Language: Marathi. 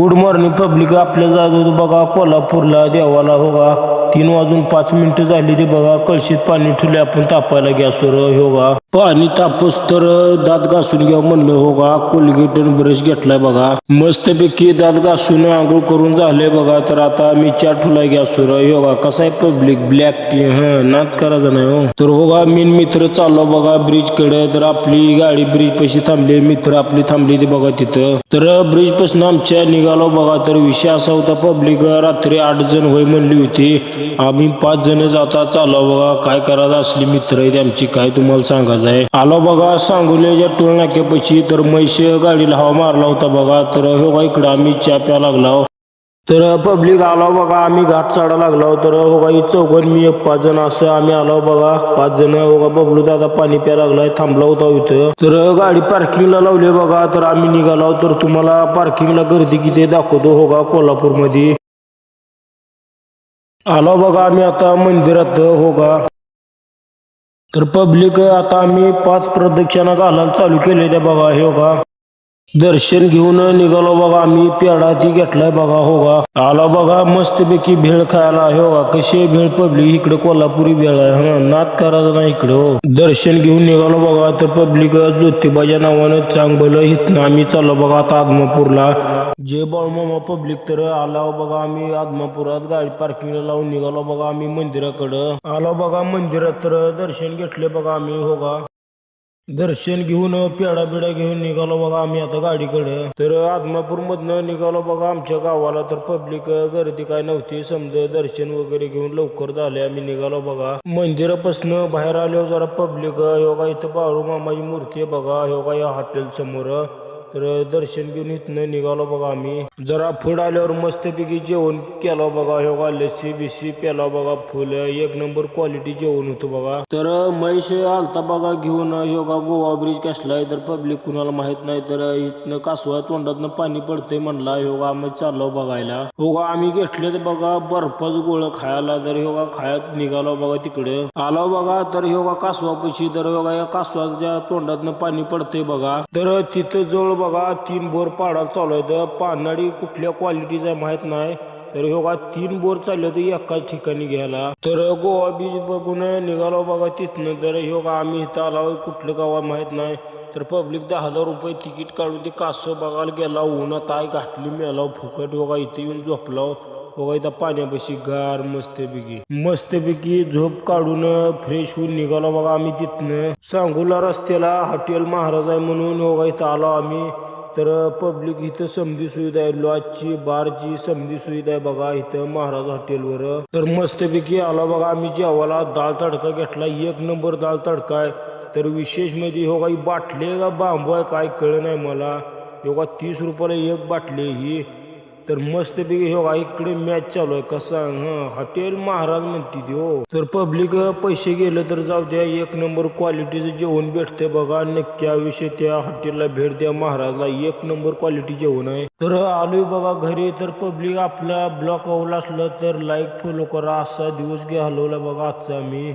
Good morning public. आपल्या जात होतो बघा कोल्हापूरला देवाला. होगा 3:05 झाली ते बघा. कळशीत पाणी ठेवले आपण तापायला गॅसवर. होगा पाणी तापस तर दात घासून घ्या म्हणलं. होगा कोलगेट ब्रश घेतलाय बघा. मस्तपैकी दात घासून आंघोळ करून झाले बघा. तर आता मी चहा ठेवलाय गॅसवर. होगा कसा आहे पब्लिक ब्लॅक टी नाद करायचा नाही हो. तर होगा मीन मित्र चाललो बघा ब्रिज कडे. तर आपली गाडी ब्रिज पैसे थांबली. मित्र आपली थांबली ते बघा तिथं. तर ब्रिज पासून आमच्या निघालो बघा. तर विषय असा होता पब्लिक, रात्री 8 जण होय म्हणली होती. आम्ही 5 जण जाता चाललो बघा. काय करायचं असली मित्र आहेत आमची काय तुम्हाला सांगायचं आहे. आलो बघा सांगोल्याच्या टोल नाक्यापाशी. तर म्हैस गाडीला हवा मारला होता बघा. तर हो इकडं आम्ही चहा प्या लागलो. तर पब्लिक आलो बघा. आम्ही घाट चढा लागलो. तर हो ही चौघण मी 5 जण असं आम्ही आलो बघा. 5 जण. हो बबलू दादा पाणी प्या लागलाय थांबला होता इथं. तर गाडी पार्किंगला लावली बघा. तर आम्ही निघालो. तर तुम्हाला पार्किंगला गर्दी किती दाखवतो. होगा कोल्हापूर मध्ये आलो बघा आम्ही आता मंदिरात. होगा तर पब्लिक आता आम्ही 5 प्रदक्षिणा घालायला चालू केले त्या बघा. हे बघा दर्शन घेऊन निघालो बघा आम्ही. पेढा ती घेतलाय बघा. होगा आलो बघा मस्तपैकी भेळ खायला. हे बघा कशी भेळ पब्लिक इकडे कोल्हापुरी भेळ आहे. नाद करायचा नाही इकडे हो. दर्शन घेऊन निघालो बघा. तर पब्लिक ज्योतिबाच्या नावानं चांगलं इथनं आम्ही चाललो बघा आता आदमापूरला. जय बाळूमामा पब्लिक. तर आला बघा आम्ही आदमापुरात. गाडी पार्किंगला लावून निघालो बघा आम्ही मंदिराकडं. आलो बघा मंदिरात. तर दर्शन घेतले बघा आम्ही. होगा दर्शन घेऊन पेढा बिडा घेऊन निघालो बघा आम्ही आता गाडीकडे. तर आदमापूर मधनं निघालो बघा आमच्या गावाला. तर पब्लिक गर्दी काय नव्हती समजा. दर्शन वगैरे घेऊन लवकर झाले आम्ही निघालो बघा. मंदिरापासून बाहेर आलो जरा पब्लिक. योगा इथं बाळू मामाची मूर्ती आहे बघा. योगा या हॉटेल समोर. तर दर्शन घेऊन इथनं निघालो बघा आम्ही. जरा पुढे आल्यावर मस्तपैकी जेवण केलं बघा. योगा लस्सी बिस्सी प्याला बघा. फुल एक नंबर क्वालिटी जेवण होतं बघा. तर म्हैस आलता बघा घेऊन. योगा गोवा ब्रिज कसलाय तर पब्लिक कुणाला माहित नाही. तर इथनं कासवा तोंडातनं पाणी पडतंय म्हणला. योगा आम्ही चाललो बघायला. होगा आम्ही घेतले बघा बर्फाचं गोळ खायला. तर योगा खायत निघालो बघा तिकडे. आलो बघा तर योगा कासवापाशी. तर योगा या कासवाच्या तोंडातनं पाणी पडतंय बघा. तर तिथं जवळ बघा 3 बोर पाडा चालू आहे. पानाडी कुठल्या क्वालिटीचा आहे माहित नाही. तर योगा 3 बोर चालले होते एकाच ठिकाणी घ्यायला. तर गोवा बीच बघून निघालो बघा तिथनं. तर योगा आम्ही इथं आलो कुठलं गाव माहित नाही. तर पब्लिक 10,000 रुपये तिकीट काढून ते कासव बघायला गेला. उन्हात आय घातली मेला फुकट. योगा इथे येऊन झोपलो. बघा इथं पाण्यापाशी गार मस्तपैकी झोप काढून फ्रेश होऊन निघालो बघा आम्ही तिथनं. सांगोला रस्त्याला हॉटेल महाराज आहे म्हणून योगा इथं आलो आम्ही. तर पब्लिक इथं समधी सुविधा आहे. लॉजची बारची समधी सुविधा आहे बघा इथं महाराज हॉटेलवर. तर मस्तपैकी आला बघा आम्ही जेवायला. दाल तडका घेतला. एक नंबर दाल तडका आहे. तर विशेष मध्ये हो काही बाटले का बांबू आहे काय कळ नाही मला. योगा 30 रुपयाला एक बाटली ही. तर मस्तपैकी हो इकडे मॅच चालू आहे कसा. हॉटेल महाराज म्हणते ती हो. तर पब्लिक पैसे गेले तर जाऊ द्या. एक नंबर क्वालिटीचं जेवण भेटते बघा. नक्की आयुष्य त्या हॉटेलला भेट द्या महाराजला. एक नंबर क्वालिटी जेवण आहे. तर आलोय बघा घरी. तर पब्लिक आपला ब्लॉग आवडला असलं तर लाईक फॉलो करा. असा दिवस घालवला बघा आजचा मी.